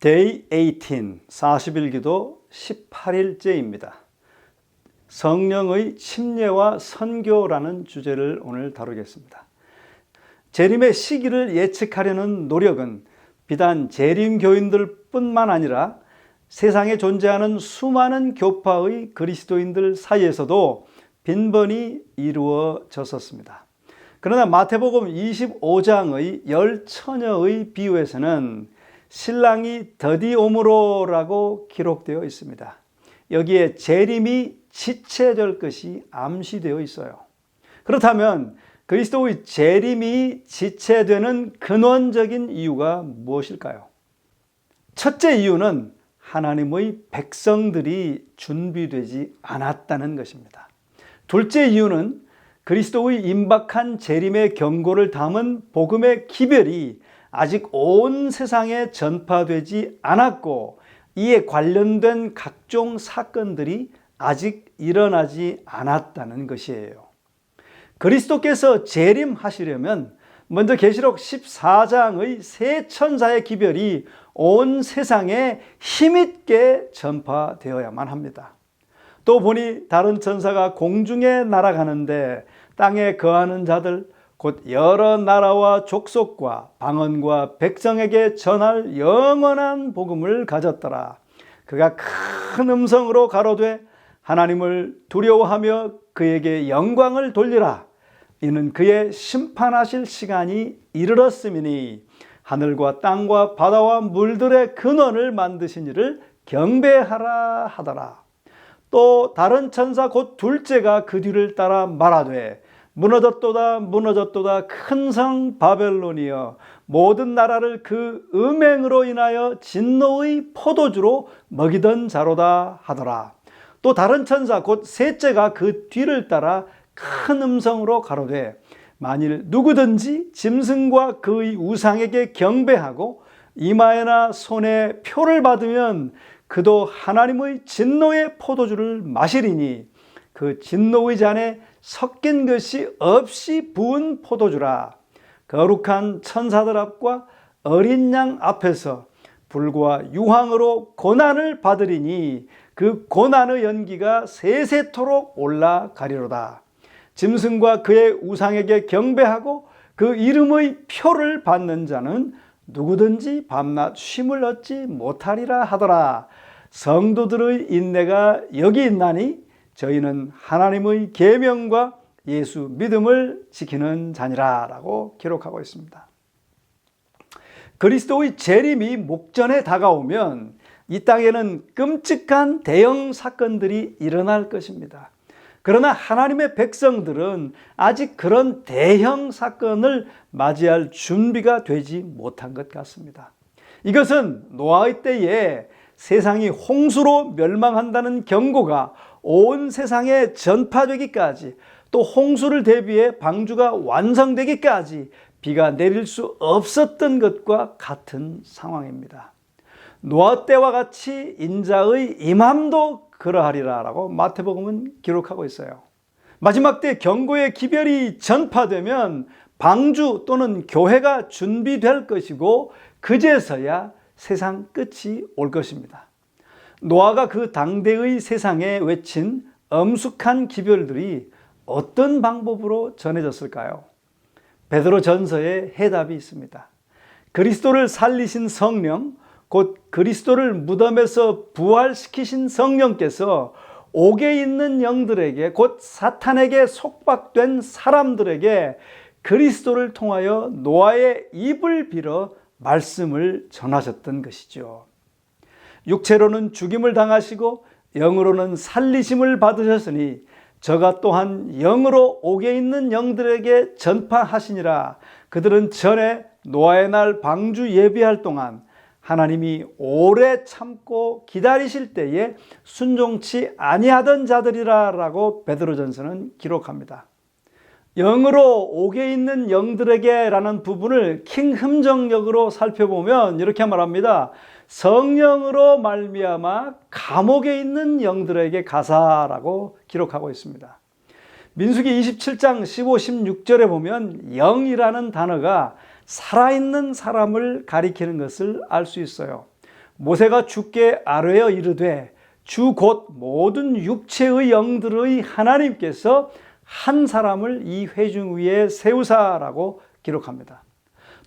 Day 18, 40일 기도 18일째입니다. 성령의 침례와 선교라는 주제를 오늘 다루겠습니다. 재림의 시기를 예측하려는 노력은 비단 재림 교인들 뿐만 아니라 세상에 존재하는 수많은 교파의 그리스도인들 사이에서도 빈번히 이루어졌었습니다. 그러나 마태복음 25장의 열 처녀의 비유에서는 신랑이 더디 오므로라고 기록되어 있습니다. 여기에 재림이 지체될 것이 암시되어 있어요. 그렇다면 그리스도의 재림이 지체되는 근원적인 이유가 무엇일까요? 첫째 이유는 하나님의 백성들이 준비되지 않았다는 것입니다. 둘째 이유는 그리스도의 임박한 재림의 경고를 담은 복음의 기별이 아직 온 세상에 전파되지 않았고 이에 관련된 각종 사건들이 아직 일어나지 않았다는 것이에요. 그리스도께서 재림하시려면 먼저 계시록 14장의 세 천사의 기별이 온 세상에 힘있게 전파되어야만 합니다. 또 보니 다른 천사가 공중에 날아가는데 땅에 거하는 자들 곧 여러 나라와 족속과 방언과 백성에게 전할 영원한 복음을 가졌더라. 그가 큰 음성으로 가로되 하나님을 두려워하며 그에게 영광을 돌리라. 이는 그의 심판하실 시간이 이르렀음이니 하늘과 땅과 바다와 물들의 근원을 만드신 이를 경배하라 하더라. 또 다른 천사 곧 둘째가 그 뒤를 따라 말하되 무너졌도다 무너졌도다 큰 성 바벨론이여 모든 나라를 그 음행으로 인하여 진노의 포도주로 먹이던 자로다 하더라. 또 다른 천사 곧 셋째가 그 뒤를 따라 큰 음성으로 가로되 만일 누구든지 짐승과 그의 우상에게 경배하고 이마에나 손에 표를 받으면 그도 하나님의 진노의 포도주를 마시리니 그 진노의 잔에 섞인 것이 없이 부은 포도주라. 거룩한 천사들 앞과 어린 양 앞에서 불과 유황으로 고난을 받으리니 그 고난의 연기가 세세토록 올라가리로다. 짐승과 그의 우상에게 경배하고 그 이름의 표를 받는 자는 누구든지 밤낮 쉼을 얻지 못하리라 하더라. 성도들의 인내가 여기 있나니 저희는 하나님의 계명과 예수 믿음을 지키는 자니라 라고 기록하고 있습니다. 그리스도의 재림이 목전에 다가오면 이 땅에는 끔찍한 대형 사건들이 일어날 것입니다. 그러나 하나님의 백성들은 아직 그런 대형 사건을 맞이할 준비가 되지 못한 것 같습니다. 이것은 노아의 때에 세상이 홍수로 멸망한다는 경고가 온 세상에 전파되기까지 또 홍수를 대비해 방주가 완성되기까지 비가 내릴 수 없었던 것과 같은 상황입니다. 노아 때와 같이 인자의 임함도 그러하리라 라고 마태복음은 기록하고 있어요. 마지막 때 경고의 기별이 전파되면 방주 또는 교회가 준비될 것이고 그제서야 세상 끝이 올 것입니다. 노아가 그 당대의 세상에 외친 엄숙한 기별들이 어떤 방법으로 전해졌을까요? 베드로전서에 해답이 있습니다. 그리스도를 살리신 성령, 곧 그리스도를 무덤에서 부활시키신 성령께서 옥에 있는 영들에게 곧 사탄에게 속박된 사람들에게 그리스도를 통하여 노아의 입을 빌어 말씀을 전하셨던 것이죠. 육체로는 죽임을 당하시고 영으로는 살리심을 받으셨으니 저가 또한 영으로 옥에 있는 영들에게 전파하시니라. 그들은 전에 노아의 날 방주 예비할 동안 하나님이 오래 참고 기다리실 때에 순종치 아니하던 자들이라 라고 베드로전서는 기록합니다. 영으로 옥에 있는 영들에게 라는 부분을 킹 흠정역으로 살펴보면 이렇게 말합니다. 성령으로 말미암아 감옥에 있는 영들에게 가사라고 기록하고 있습니다. 민수기 27장 15, 16절에 보면 영이라는 단어가 살아있는 사람을 가리키는 것을 알 수 있어요. 모세가 주께 아뢰어 이르되 주 곧 모든 육체의 영들의 하나님께서 한 사람을 이 회중 위에 세우사라고 기록합니다.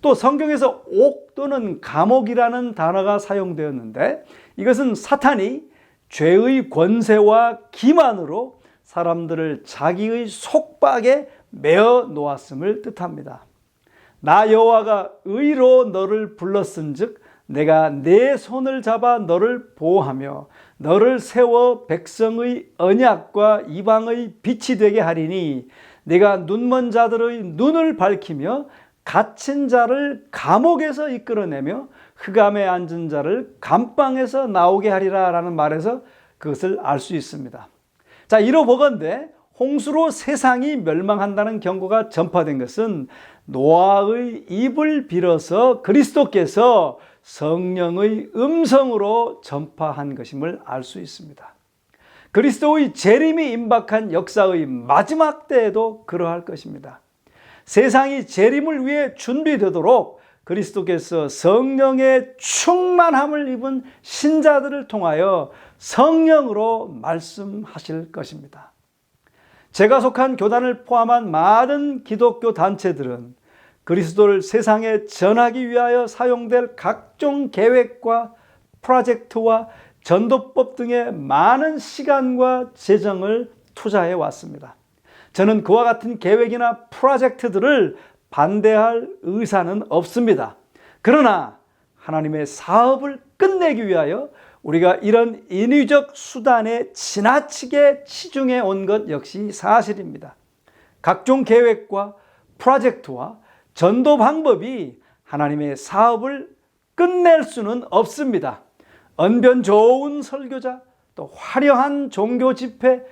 또 성경에서 옥 또는 감옥이라는 단어가 사용되었는데 이것은 사탄이 죄의 권세와 기만으로 사람들을 자기의 속박에 메어 놓았음을 뜻합니다. 나 여호와가 의로 너를 불렀은즉 내가 내 손을 잡아 너를 보호하며 너를 세워 백성의 언약과 이방의 빛이 되게 하리니 내가 눈먼 자들의 눈을 밝히며 갇힌 자를 감옥에서 이끌어내며 흑암에 앉은 자를 감방에서 나오게 하리라 라는 말에서 그것을 알 수 있습니다. 자, 이로보건대 홍수로 세상이 멸망한다는 경고가 전파된 것은 노아의 입을 빌어서 그리스도께서 성령의 음성으로 전파한 것임을 알 수 있습니다. 그리스도의 재림이 임박한 역사의 마지막 때에도 그러할 것입니다. 세상이 재림을 위해 준비되도록 그리스도께서 성령의 충만함을 입은 신자들을 통하여 성령으로 말씀하실 것입니다. 제가 속한 교단을 포함한 많은 기독교 단체들은 그리스도를 세상에 전하기 위하여 사용될 각종 계획과 프로젝트와 전도법 등의 많은 시간과 재정을 투자해 왔습니다. 저는 그와 같은 계획이나 프로젝트들을 반대할 의사는 없습니다. 그러나 하나님의 사업을 끝내기 위하여 우리가 이런 인위적 수단에 지나치게 치중해 온 것 역시 사실입니다. 각종 계획과 프로젝트와 전도 방법이 하나님의 사업을 끝낼 수는 없습니다. 언변 좋은 설교자, 또 화려한 종교 집회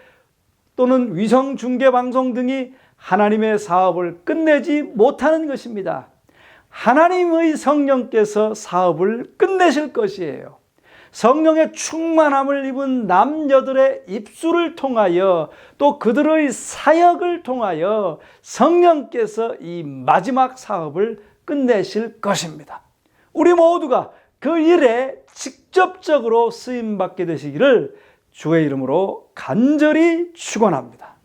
또는 위성 중계 방송 등이 하나님의 사업을 끝내지 못하는 것입니다. 하나님의 성령께서 사업을 끝내실 것이에요. 성령의 충만함을 입은 남녀들의 입술을 통하여 또 그들의 사역을 통하여 성령께서 이 마지막 사업을 끝내실 것입니다. 우리 모두가 그 일에 직접적으로 쓰임받게 되시기를 주의 이름으로 간절히 축원합니다.